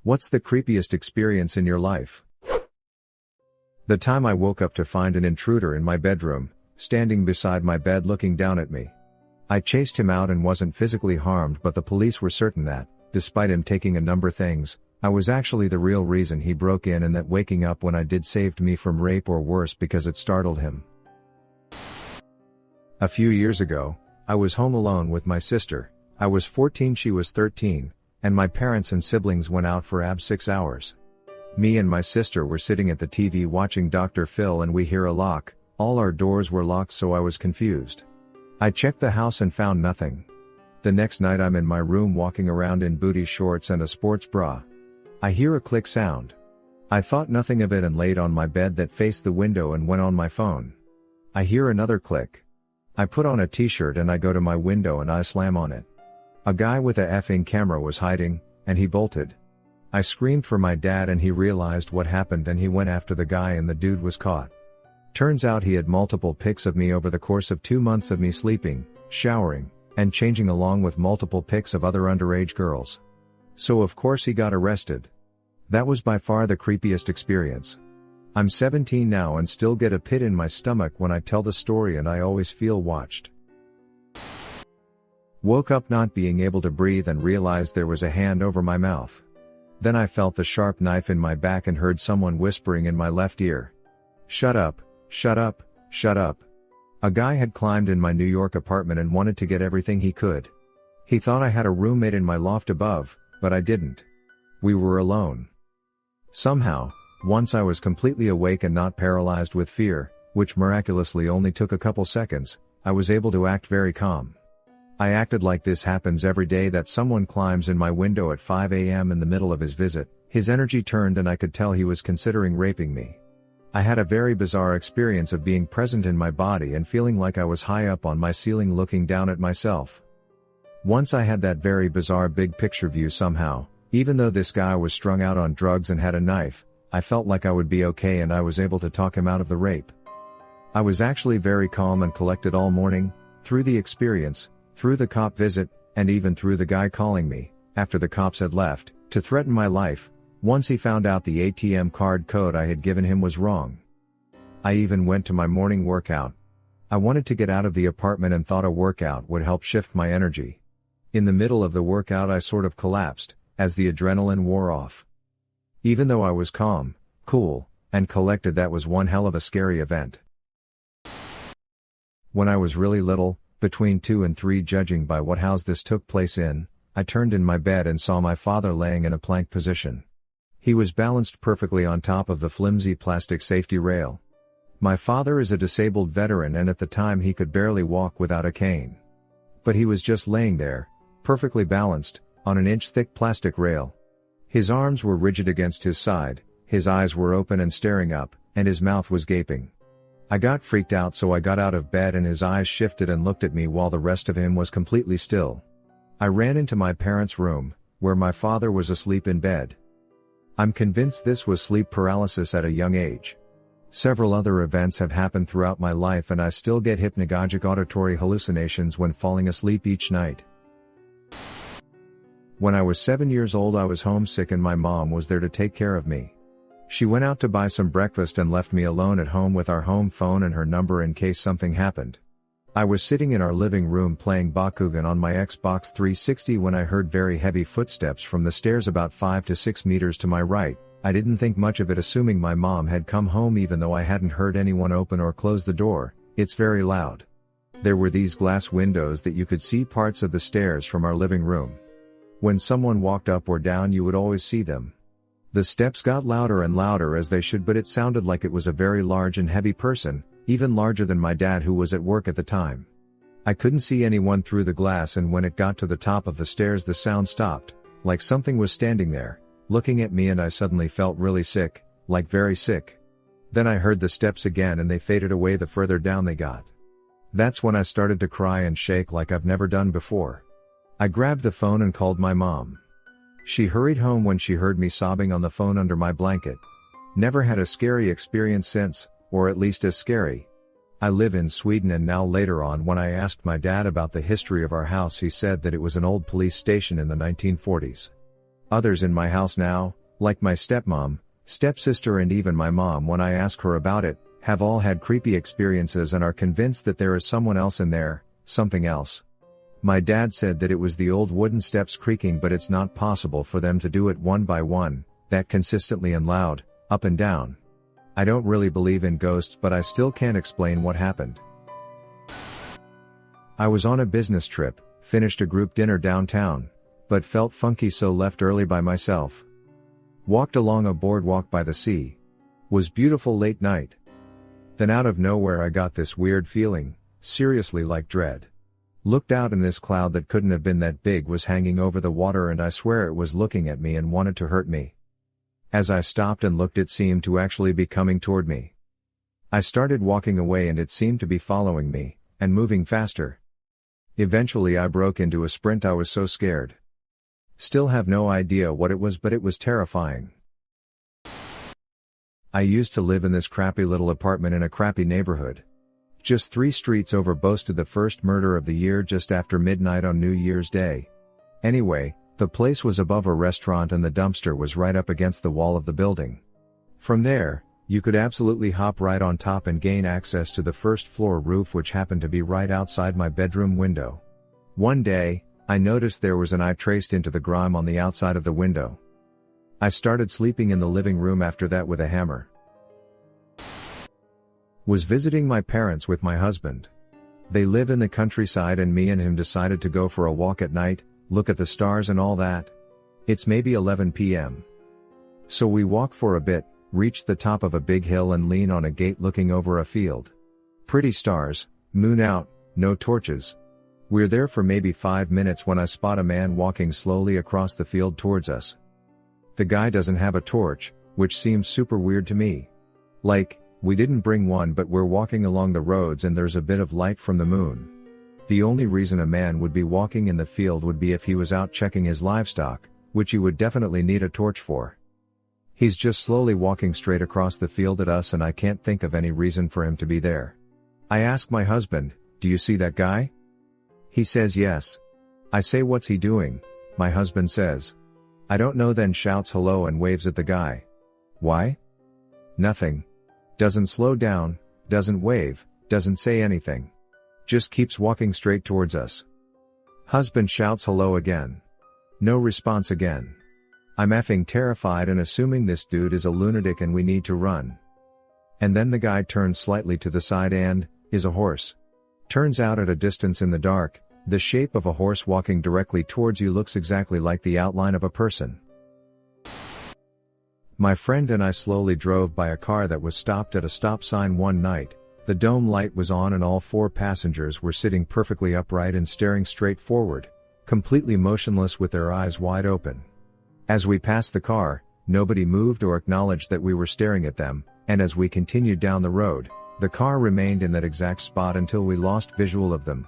What's the creepiest experience in your life? The time I woke up to find an intruder in my bedroom, standing beside my bed looking down at me. I chased him out and wasn't physically harmed, but the police were certain that, despite him taking a number of things, I was actually the real reason he broke in, and that waking up when I did saved me from rape or worse because it startled him. A few years ago, I was home alone with my sister. I was 14, she was 13, and my parents and siblings went out for 6 hours. Me and my sister were sitting at the TV watching Dr. Phil, and we hear a lock. All our doors were locked, so I was confused. I checked the house and found nothing. The next night I'm in my room walking around in booty shorts and a sports bra. I hear a click sound. I thought nothing of it and laid on my bed that faced the window and went on my phone. I hear another click. I put on a t-shirt and I go to my window and I slam on it. A guy with a effing camera was hiding, and he bolted. I screamed for my dad and he realized what happened and he went after the guy and the dude was caught. Turns out he had multiple pics of me over the course of 2 months of me sleeping, showering, and changing, along with multiple pics of other underage girls. So of course he got arrested. That was by far the creepiest experience. I'm 17 now and still get a pit in my stomach when I tell the story, and I always feel watched. Woke up not being able to breathe and realized there was a hand over my mouth. Then I felt the sharp knife in my back and heard someone whispering in my left ear. "Shut up, shut up, shut up." A guy had climbed in my New York apartment and wanted to get everything he could. He thought I had a roommate in my loft above, but I didn't. We were alone. Somehow, once I was completely awake and not paralyzed with fear, which miraculously only took a couple seconds, I was able to act very calm. I acted like this happens every day, that someone climbs in my window at 5 a.m. in the middle of his visit. His energy turned and I could tell he was considering raping me. I had a very bizarre experience of being present in my body and feeling like I was high up on my ceiling looking down at myself. Once I had that very bizarre big picture view somehow, even though this guy was strung out on drugs and had a knife, I felt like I would be okay and I was able to talk him out of the rape. I was actually very calm and collected all morning, through the experience, through the cop visit, and even through the guy calling me, after the cops had left, to threaten my life, once he found out the ATM card code I had given him was wrong. I even went to my morning workout. I wanted to get out of the apartment and thought a workout would help shift my energy. In the middle of the workout I sort of collapsed, as the adrenaline wore off. Even though I was calm, cool, and collected, that was one hell of a scary event. When I was really little, between 2 and 3 judging by what house this took place in, I turned in my bed and saw my father laying in a plank position. He was balanced perfectly on top of the flimsy plastic safety rail. My father is a disabled veteran and at the time he could barely walk without a cane. But he was just laying there, perfectly balanced, on an inch-thick plastic rail. His arms were rigid against his side, his eyes were open and staring up, and his mouth was gaping. I got freaked out, so I got out of bed and his eyes shifted and looked at me while the rest of him was completely still. I ran into my parents' room, where my father was asleep in bed. I'm convinced this was sleep paralysis at a young age. Several other events have happened throughout my life and I still get hypnagogic auditory hallucinations when falling asleep each night. When I was 7 years old I was homesick and my mom was there to take care of me. She went out to buy some breakfast and left me alone at home with our home phone and her number in case something happened. I was sitting in our living room playing Bakugan on my Xbox 360 when I heard very heavy footsteps from the stairs about 5 to 6 meters to my right. I didn't think much of it, assuming my mom had come home even though I hadn't heard anyone open or close the door. It's very loud. There were these glass windows that you could see parts of the stairs from our living room. When someone walked up or down you would always see them. The steps got louder and louder as they should, but it sounded like it was a very large and heavy person, even larger than my dad who was at work at the time. I couldn't see anyone through the glass, and when it got to the top of the stairs the sound stopped, like something was standing there, looking at me, and I suddenly felt really sick, like very sick. Then I heard the steps again and they faded away the further down they got. That's when I started to cry and shake like I've never done before. I grabbed the phone and called my mom. She hurried home when she heard me sobbing on the phone under my blanket. Never had a scary experience since, or at least as scary. I live in Sweden, and now later on when I asked my dad about the history of our house he said that it was an old police station in the 1940s. Others in my house now, like my stepmom, stepsister and even my mom when I ask her about it, have all had creepy experiences and are convinced that there is someone else in there, something else. My dad said that it was the old wooden steps creaking, but it's not possible for them to do it one by one, that consistently and loud, up and down. I don't really believe in ghosts, but I still can't explain what happened. I was on a business trip, finished a group dinner downtown, but felt funky so left early by myself. Walked along a boardwalk by the sea. Was beautiful late night. Then out of nowhere I got this weird feeling, seriously like dread. Looked out and this cloud that couldn't have been that big was hanging over the water, and I swear it was looking at me and wanted to hurt me. As I stopped and looked, it seemed to actually be coming toward me. I started walking away and it seemed to be following me, and moving faster. Eventually I broke into a sprint. I was so scared. Still have no idea what it was, but it was terrifying. I used to live in this crappy little apartment in a crappy neighborhood. Just 3 streets over boasted the first murder of the year just after midnight on New Year's Day. Anyway, the place was above a restaurant and the dumpster was right up against the wall of the building. From there, you could absolutely hop right on top and gain access to the first floor roof, which happened to be right outside my bedroom window. One day, I noticed there was an eye traced into the grime on the outside of the window. I started sleeping in the living room after that with a hammer. Was visiting my parents with my husband. They live in the countryside and me and him decided to go for a walk at night, look at the stars and all that. It's maybe 11 p.m. So we walk for a bit, reach the top of a big hill and lean on a gate looking over a field. Pretty stars, moon out, no torches. We're there for maybe 5 minutes when I spot a man walking slowly across the field towards us. The guy doesn't have a torch, which seems super weird to me. Like, we didn't bring one, but we're walking along the roads and there's a bit of light from the moon. The only reason a man would be walking in the field would be if he was out checking his livestock, which he would definitely need a torch for. He's just slowly walking straight across the field at us and I can't think of any reason for him to be there. I ask my husband, "Do you see that guy?" He says yes. I say, "What's he doing?" My husband says, "I don't know," then shouts hello and waves at the guy. Why? Nothing. Doesn't slow down, doesn't wave, doesn't say anything. Just keeps walking straight towards us. Husband shouts hello again. No response again. I'm effing terrified and assuming this dude is a lunatic and we need to run. And then the guy turns slightly to the side and is a horse. Turns out at a distance in the dark, the shape of a horse walking directly towards you looks exactly like the outline of a person. My friend and I slowly drove by a car that was stopped at a stop sign one night. The dome light was on and all 4 passengers were sitting perfectly upright and staring straight forward, completely motionless with their eyes wide open. As we passed the car, nobody moved or acknowledged that we were staring at them, and as we continued down the road, the car remained in that exact spot until we lost visual of them.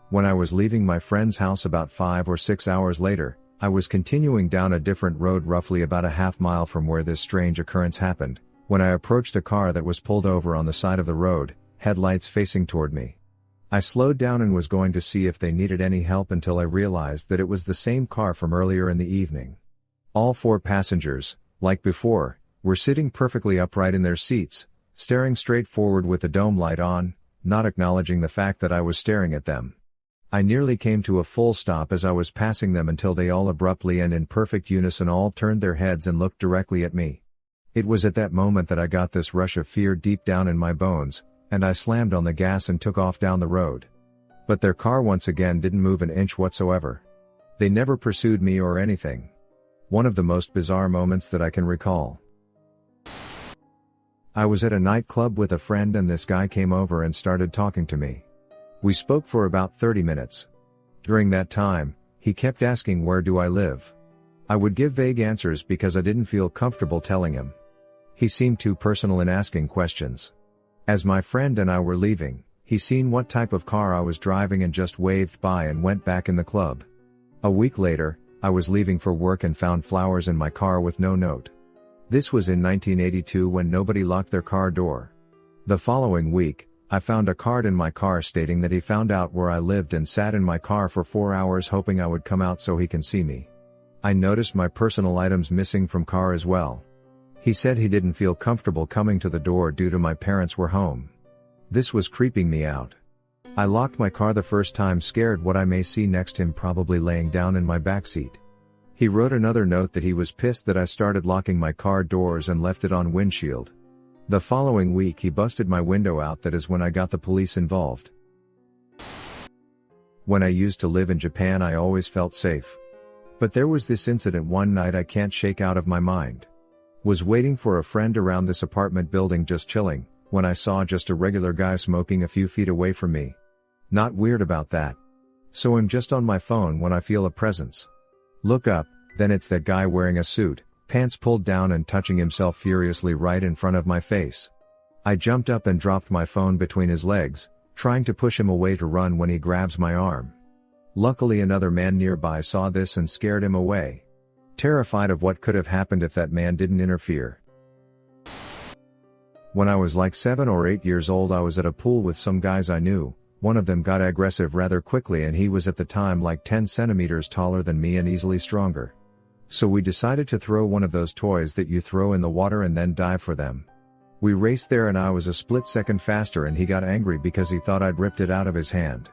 When I was leaving my friend's house about 5 or 6 hours later, I was continuing down a different road roughly about a half mile from where this strange occurrence happened, when I approached a car that was pulled over on the side of the road, headlights facing toward me. I slowed down and was going to see if they needed any help until I realized that it was the same car from earlier in the evening. All 4 passengers, like before, were sitting perfectly upright in their seats, staring straight forward with the dome light on, not acknowledging the fact that I was staring at them. I nearly came to a full stop as I was passing them until they all abruptly and in perfect unison all turned their heads and looked directly at me. It was at that moment that I got this rush of fear deep down in my bones, and I slammed on the gas and took off down the road. But their car once again didn't move an inch whatsoever. They never pursued me or anything. One of the most bizarre moments that I can recall. I was at a nightclub with a friend and this guy came over and started talking to me. We spoke for about 30 minutes. During that time, he kept asking where do I live. I would give vague answers because I didn't feel comfortable telling him. He seemed too personal in asking questions. As my friend and I were leaving, he seen what type of car I was driving and just waved by and went back in the club. A week later, I was leaving for work and found flowers in my car with no note. This was in 1982 when nobody locked their car door. The following week, I found a card in my car stating that he found out where I lived and sat in my car for 4 hours hoping I would come out so he can see me. I noticed my personal items missing from car as well. He said he didn't feel comfortable coming to the door due to my parents were home. This was creeping me out. I locked my car the first time, scared what I may see next, him probably laying down in my backseat. He wrote another note that he was pissed that I started locking my car doors and left it on windshield. The following week he busted my window out. That is when I got the police involved. When I used to live in Japan, I always felt safe. But there was this incident one night I can't shake out of my mind. Was waiting for a friend around this apartment building, just chilling, when I saw just a regular guy smoking a few feet away from me. Not weird about that. So I'm just on my phone when I feel a presence. Look up, then it's that guy wearing a suit, pants pulled down and touching himself furiously right in front of my face. I jumped up and dropped my phone between his legs, trying to push him away to run when he grabs my arm. Luckily another man nearby saw this and scared him away. Terrified of what could have happened if that man didn't interfere. When I was like 7 or 8 years old, I was at a pool with some guys I knew. One of them got aggressive rather quickly, and he was at the time like 10 centimeters taller than me and easily stronger. So we decided to throw one of those toys that you throw in the water and then dive for them. We raced there and I was a split second faster, and he got angry because he thought I'd ripped it out of his hand.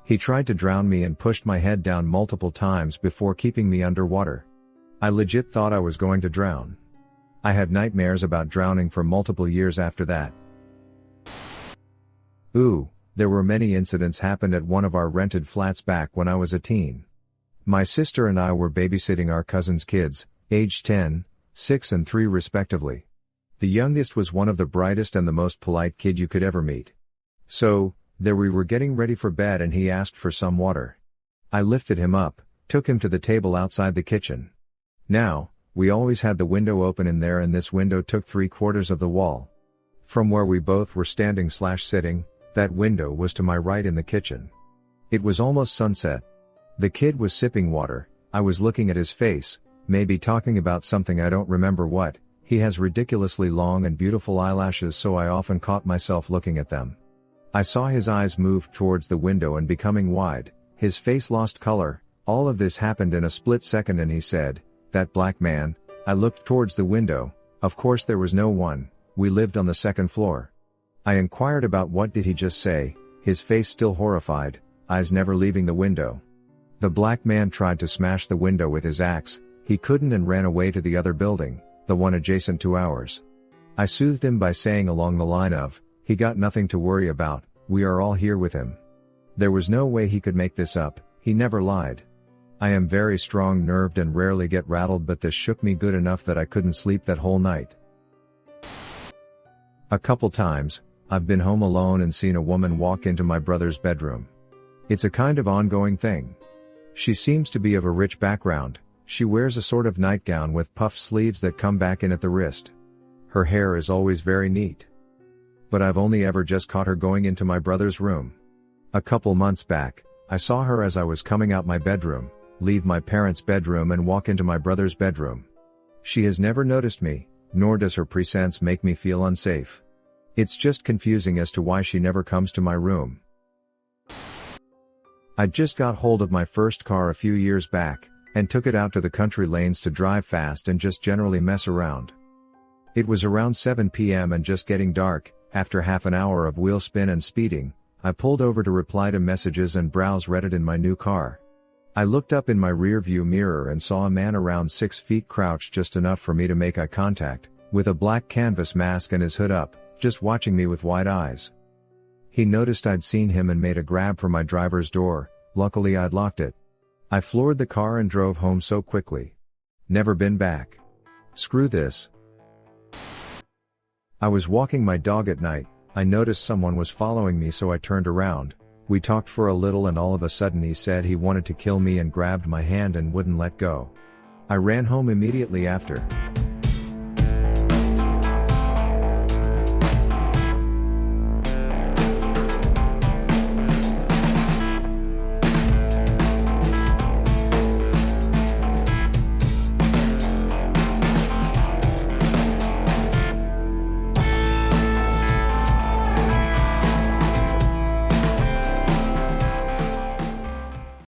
He tried to drown me and pushed my head down multiple times before keeping me underwater. I legit thought I was going to drown. I had nightmares about drowning for multiple years after that. Ooh, there were many incidents happened at one of our rented flats back when I was a teen. My sister and I were babysitting our cousin's kids, aged 10, 6 and 3 respectively. The youngest was one of the brightest and the most polite kid you could ever meet. So, there we were getting ready for bed and he asked for some water. I lifted him up, took him to the table outside the kitchen. Now, we always had the window open in there, and this window took 3/4 of the wall. From where we both were standing/sitting, that window was to my right in the kitchen. It was almost sunset. The kid was sipping water. I was looking at his face, maybe talking about something, I don't remember what. He has ridiculously long and beautiful eyelashes, so I often caught myself looking at them. I saw his eyes move towards the window and becoming wide, his face lost color. All of this happened in a split second and he said, "That black man." I looked towards the window. Of course there was no one. We lived on the 2nd floor. I inquired about what did he just say, his face still horrified, eyes never leaving the window. The black man tried to smash the window with his axe. He couldn't and ran away to the other building, the one adjacent to ours. I soothed him by saying along the line of, "He got nothing to worry about, we are all here with him." There was no way he could make this up, he never lied. I am very strong-nerved and rarely get rattled, but this shook me good enough that I couldn't sleep that whole night. A couple times, I've been home alone and seen a woman walk into my brother's bedroom. It's a kind of ongoing thing. She seems to be of a rich background. She wears a sort of nightgown with puffed sleeves that come back in at the wrist. Her hair is always very neat. But I've only ever just caught her going into my brother's room. A couple months back, I saw her as I was coming out my bedroom, leave my parents' bedroom and walk into my brother's bedroom. She has never noticed me, nor does her presence make me feel unsafe. It's just confusing as to why she never comes to my room. I just got hold of my first car a few years back, and took it out to the country lanes to drive fast and just generally mess around. It was around 7 p.m. and just getting dark. After half an hour of wheel spin and speeding, I pulled over to reply to messages and browse Reddit in my new car. I looked up in my rear-view mirror and saw a man around 6 feet crouched just enough for me to make eye contact, with a black canvas mask and his hood up, just watching me with wide eyes. He noticed I'd seen him and made a grab for my driver's door. Luckily I'd locked it. I floored the car and drove home so quickly. Never been back. Screw this. I was walking my dog at night. I noticed someone was following me, so I turned around. We talked for a little and all of a sudden he said he wanted to kill me and grabbed my hand and wouldn't let go. I ran home immediately after.